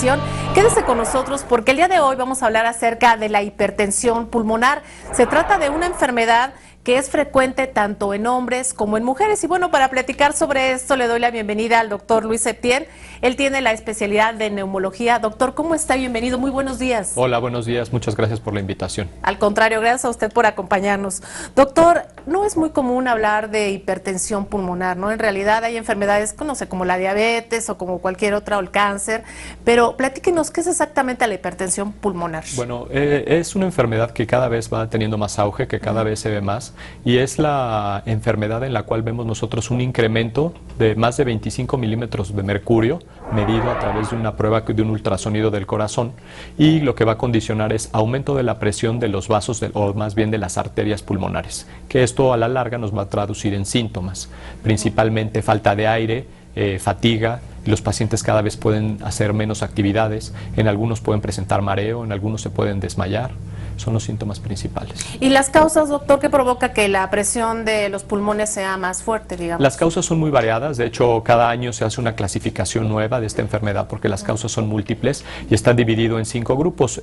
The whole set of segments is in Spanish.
hipertensión. Quédese con nosotros porque el día de hoy vamos a hablar acerca de la hipertensión pulmonar. Se trata de una enfermedad que es frecuente tanto en hombres como en mujeres. Y bueno, para platicar sobre esto le doy la bienvenida al doctor Luis Septién. Él tiene la especialidad de neumología. Doctor, ¿cómo está? Bienvenido, muy buenos días. Hola, buenos días, muchas gracias por la invitación. Al contrario, gracias a usted por acompañarnos. Doctor, no es muy común hablar de hipertensión pulmonar, ¿no? En realidad hay enfermedades, no sé, como la diabetes o como cualquier otra, o el cáncer, pero platíquenos, ¿qué es exactamente la hipertensión pulmonar? Bueno, es una enfermedad que cada vez va teniendo más auge, que cada vez se ve más, y es la enfermedad en la cual vemos nosotros un incremento de más de 25 milímetros de mercurio medido a través de una prueba de un ultrasonido del corazón, y lo que va a condicionar es aumento de la presión de los vasos, o más bien de las arterias pulmonares, que esto a la larga nos va a traducir en síntomas, principalmente falta de aire, fatiga. Los pacientes cada vez pueden hacer menos actividades, en algunos pueden presentar mareo, en algunos se pueden desmayar. Son los síntomas principales. ¿Y las causas, doctor, qué provoca que la presión de los pulmones sea más fuerte, digamos? Las causas son muy variadas. De hecho, cada año se hace una clasificación nueva de esta enfermedad porque las causas son múltiples y está dividido en 5 grupos.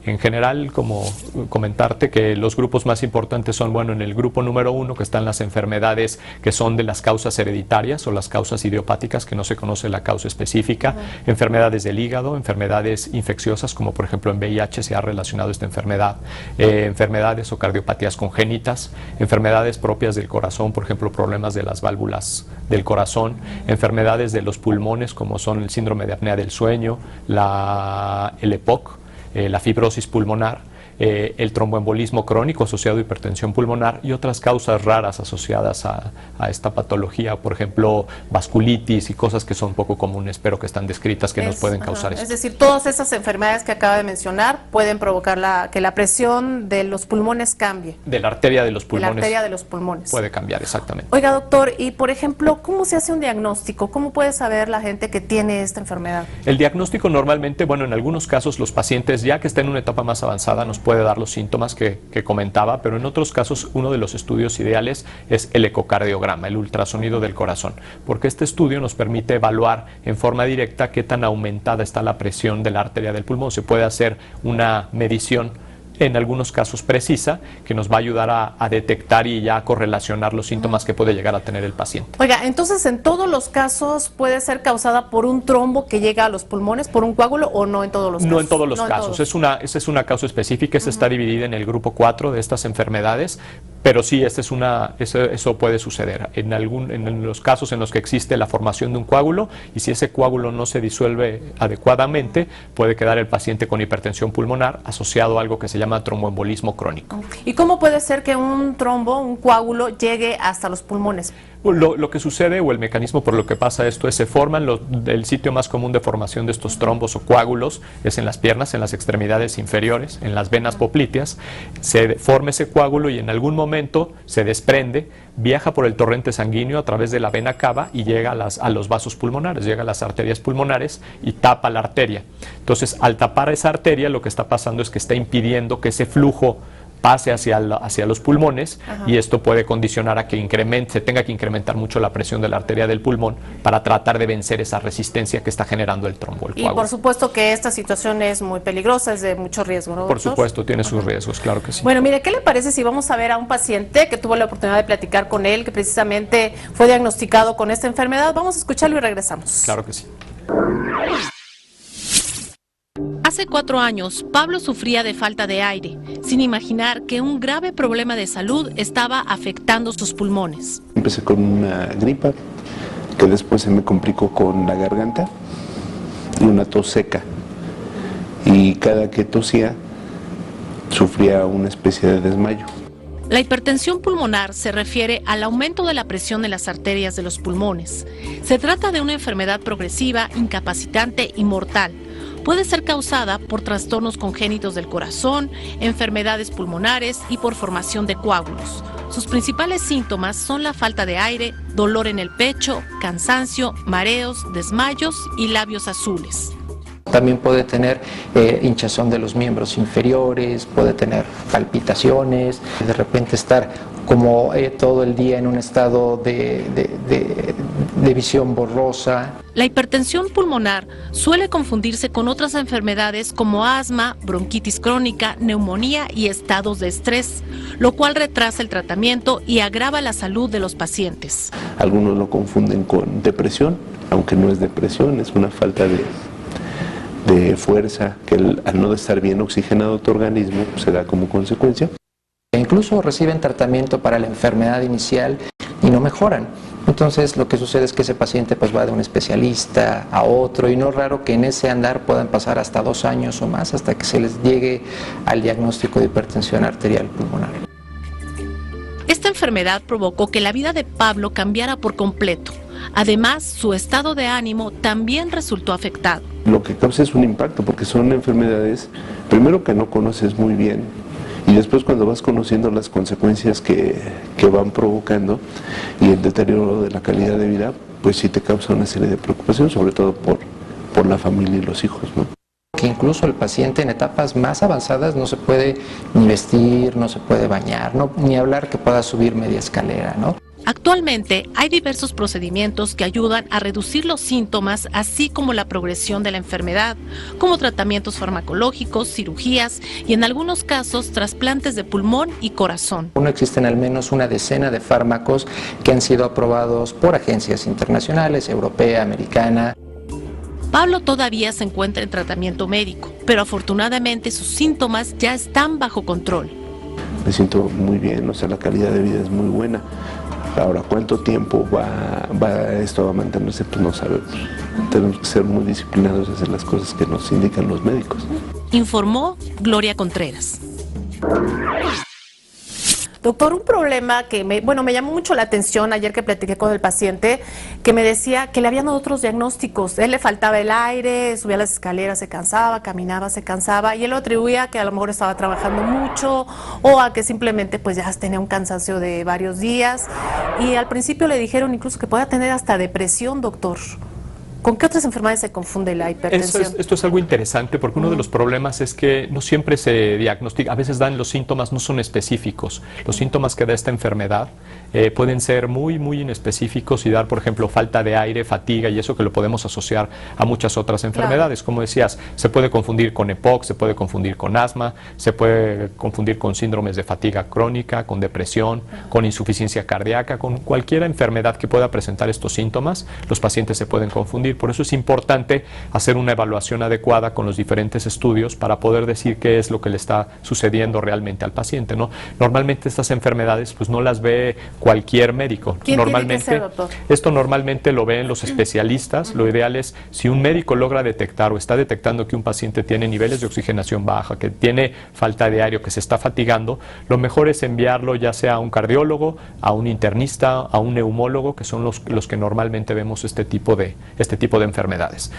En general, como comentarte que los grupos más importantes son, bueno, en el grupo número 1, que están las enfermedades que son de las causas hereditarias o las causas idiopáticas, que no se conoce la causa específica, enfermedades del hígado, enfermedades infecciosas, como por ejemplo en VIH se ha relacionado esta enfermedad, enfermedades o cardiopatías congénitas, enfermedades propias del corazón, por ejemplo, problemas de las válvulas del corazón, enfermedades de los pulmones, como son el síndrome de apnea del sueño, el EPOC, la fibrosis pulmonar, el tromboembolismo crónico asociado a hipertensión pulmonar y otras causas raras asociadas a esta patología, por ejemplo, vasculitis y cosas que son poco comunes, pero que están descritas que nos pueden causar esto. Es decir, todas esas enfermedades que acaba de mencionar pueden provocar que la presión de los pulmones cambie. De la arteria de los pulmones. De la arteria de los pulmones. Puede cambiar, exactamente. Oiga, doctor, y por ejemplo, ¿cómo se hace un diagnóstico? ¿Cómo puede saber la gente que tiene esta enfermedad? El diagnóstico normalmente, bueno, en algunos casos los pacientes, ya que están en una etapa más avanzada, nos puede dar los síntomas que comentaba, pero en otros casos uno de los estudios ideales es el ecocardiograma, el ultrasonido del corazón, porque este estudio nos permite evaluar en forma directa qué tan aumentada está la presión de la arteria del pulmón. Se puede hacer una medición en algunos casos precisa, que nos va a ayudar a detectar y ya a correlacionar los síntomas que puede llegar a tener el paciente. Oiga, entonces en todos los casos puede ser causada por un trombo que llega a los pulmones, por un coágulo, o no en todos los casos? No en todos los casos, esa es una causa específica, esa está dividida en el grupo 4 de estas enfermedades, pero sí, eso puede suceder en los casos en los que existe la formación de un coágulo, y si ese coágulo no se disuelve adecuadamente, puede quedar el paciente con hipertensión pulmonar asociado a algo que se llama tromboembolismo crónico. ¿Y cómo puede ser que un trombo, un coágulo, llegue hasta los pulmones? Lo que sucede, o el mecanismo por lo que pasa esto, es se forman, el sitio más común de formación de estos trombos o coágulos es en las piernas, en las extremidades inferiores, en las venas popliteas. Se forma ese coágulo y en algún momento se desprende, viaja por el torrente sanguíneo a través de la vena cava y llega a los vasos pulmonares, llega a las arterias pulmonares y tapa la arteria. Entonces, al tapar esa arteria, lo que está pasando es que está impidiendo que ese flujo pase hacia los pulmones. Y esto puede condicionar a que se tenga que incrementar mucho la presión de la arteria del pulmón para tratar de vencer esa resistencia que está generando el trombo, el coágulo. Y por supuesto que esta situación es muy peligrosa, es de mucho riesgo, ¿no, doctor? Por supuesto, tiene sus riesgos, claro que sí. Bueno, mire, ¿qué le parece si vamos a ver a un paciente que tuvo la oportunidad de platicar con él, que precisamente fue diagnosticado con esta enfermedad? Vamos a escucharlo y regresamos. Claro que sí. Hace 4 años, Pablo sufría de falta de aire, sin imaginar que un grave problema de salud estaba afectando sus pulmones. Empecé con una gripa, que después se me complicó con la garganta y una tos seca. Y cada que tosía, sufría una especie de desmayo. La hipertensión pulmonar se refiere al aumento de la presión de las arterias de los pulmones. Se trata de una enfermedad progresiva, incapacitante y mortal. Puede ser causada por trastornos congénitos del corazón, enfermedades pulmonares y por formación de coágulos. Sus principales síntomas son la falta de aire, dolor en el pecho, cansancio, mareos, desmayos y labios azules. También puede tener hinchazón de los miembros inferiores, puede tener palpitaciones, de repente estar como todo el día en un estado de visión borrosa. La hipertensión pulmonar suele confundirse con otras enfermedades como asma, bronquitis crónica, neumonía y estados de estrés, lo cual retrasa el tratamiento y agrava la salud de los pacientes. Algunos lo confunden con depresión, aunque no es depresión, es una falta de fuerza que al no estar bien oxigenado tu organismo se da como consecuencia. Incluso reciben tratamiento para la enfermedad inicial y no mejoran. Entonces lo que sucede es que ese paciente pues va de un especialista a otro y no es raro que en ese andar puedan pasar hasta 2 años o más hasta que se les llegue al diagnóstico de hipertensión arterial pulmonar. Esta enfermedad provocó que la vida de Pablo cambiara por completo. Además, su estado de ánimo también resultó afectado. Lo que causa es un impacto porque son enfermedades, primero que no conoces muy bien, y después cuando vas conociendo las consecuencias que van provocando y el deterioro de la calidad de vida, pues sí te causa una serie de preocupaciones, sobre todo por la familia y los hijos, ¿no? Que incluso el paciente en etapas más avanzadas no se puede ni vestir, no se puede bañar, ni hablar que pueda subir media escalera, ¿no? Actualmente hay diversos procedimientos que ayudan a reducir los síntomas, así como la progresión de la enfermedad, como tratamientos farmacológicos, cirugías y en algunos casos trasplantes de pulmón y corazón. Existen al menos una decena de fármacos que han sido aprobados por agencias internacionales, europea, americana. Pablo todavía se encuentra en tratamiento médico, pero afortunadamente sus síntomas ya están bajo control. Me siento muy bien, o sea, la calidad de vida es muy buena. Ahora, ¿cuánto tiempo va esto a mantenerse? Pues no sabemos. Tenemos que ser muy disciplinados y hacer las cosas que nos indican los médicos. Informó Gloria Contreras. Doctor, un problema que me llamó mucho la atención ayer que platiqué con el paciente, que me decía que le habían dado otros diagnósticos. Él le faltaba el aire, subía las escaleras, se cansaba, caminaba, se cansaba, y él lo atribuía a que a lo mejor estaba trabajando mucho o a que simplemente pues ya tenía un cansancio de varios días. Y al principio le dijeron incluso que podía tener hasta depresión, doctor. ¿Con qué otras enfermedades se confunde la hipertensión? Esto es algo interesante porque uno de los problemas es que no siempre se diagnostica, a veces los síntomas no son específicos. Los síntomas que da esta enfermedad pueden ser muy, muy inespecíficos y dar, por ejemplo, falta de aire, fatiga y eso que lo podemos asociar a muchas otras enfermedades. Claro. Como decías, se puede confundir con EPOC, se puede confundir con asma, se puede confundir con síndromes de fatiga crónica, con depresión, con insuficiencia cardíaca, con cualquier enfermedad que pueda presentar estos síntomas, los pacientes se pueden confundir. Por eso es importante hacer una evaluación adecuada con los diferentes estudios para poder decir qué es lo que le está sucediendo realmente al paciente, ¿no? Normalmente estas enfermedades pues no las ve cualquier médico. ¿Quién tiene que ser, doctor? Esto normalmente lo ven los especialistas. Lo ideal es, si un médico logra detectar o está detectando que un paciente tiene niveles de oxigenación baja, que tiene falta de aire o que se está fatigando, lo mejor es enviarlo ya sea a un cardiólogo, a un internista, a un neumólogo, que son los que normalmente vemos este tipo de enfermedades.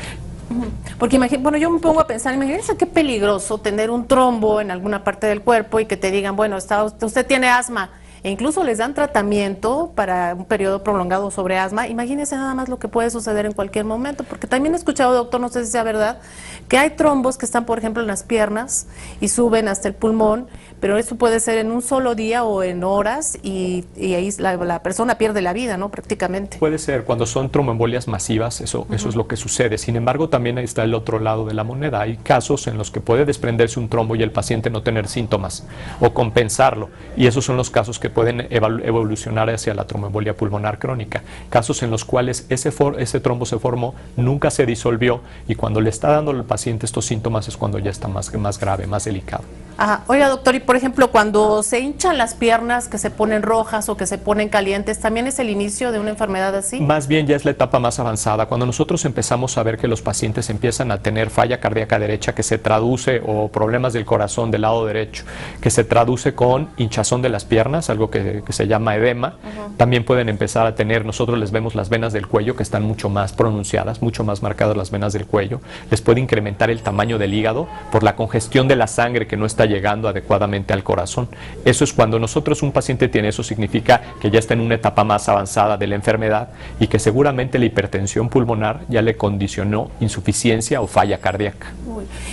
Porque yo me pongo a pensar, imagínense qué peligroso tener un trombo en alguna parte del cuerpo y que te digan, bueno, usted tiene asma, e incluso les dan tratamiento para un periodo prolongado sobre asma. Imagínense nada más lo que puede suceder en cualquier momento, porque también he escuchado, doctor, no sé si sea verdad, que hay trombos que están, por ejemplo, en las piernas y suben hasta el pulmón, pero eso puede ser en un solo día o en horas y ahí la persona pierde la vida, ¿no? Prácticamente. Puede ser, cuando son tromboembolias masivas, eso es lo que sucede. Sin embargo, también está el otro lado de la moneda. Hay casos en los que puede desprenderse un trombo y el paciente no tener síntomas o compensarlo, y esos son los casos que pueden evolucionar hacia la tromboembolia pulmonar crónica. Casos en los cuales ese trombo se formó, nunca se disolvió, y cuando le está dando al paciente estos síntomas es cuando ya está más grave, más delicado. Ajá. Oiga, doctor, y por ejemplo, cuando se hinchan las piernas, que se ponen rojas o que se ponen calientes, ¿también es el inicio de una enfermedad así? Más bien ya es la etapa más avanzada. Cuando nosotros empezamos a ver que los pacientes empiezan a tener falla cardíaca derecha, que se traduce, o problemas del corazón del lado derecho, que se traduce con hinchazón de las piernas, algo que se llama edema, también pueden empezar a tener, nosotros les vemos las venas del cuello que están mucho más pronunciadas, mucho más marcadas las venas del cuello, les puede incrementar el tamaño del hígado por la congestión de la sangre que no está está llegando adecuadamente al corazón. Eso es cuando un paciente tiene eso, significa que ya está en una etapa más avanzada de la enfermedad y que seguramente la hipertensión pulmonar ya le condicionó insuficiencia o falla cardíaca.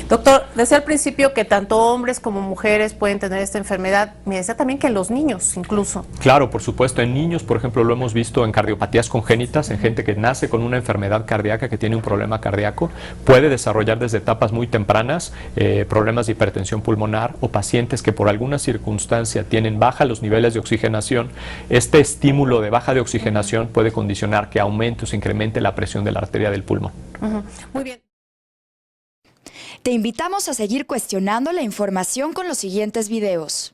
Doctor, decía al principio que tanto hombres como mujeres pueden tener esta enfermedad. Me decía también que en los niños incluso. Claro, por supuesto. En niños, por ejemplo, lo hemos visto en cardiopatías congénitas, en gente que nace con una enfermedad cardíaca, que tiene un problema cardíaco, puede desarrollar desde etapas muy tempranas problemas de hipertensión pulmonar, o pacientes que por alguna circunstancia tienen baja los niveles de oxigenación. Este estímulo de baja de oxigenación puede condicionar que aumente o se incremente la presión de la arteria del pulmón. Muy bien. Te invitamos a seguir cuestionando la información con los siguientes videos.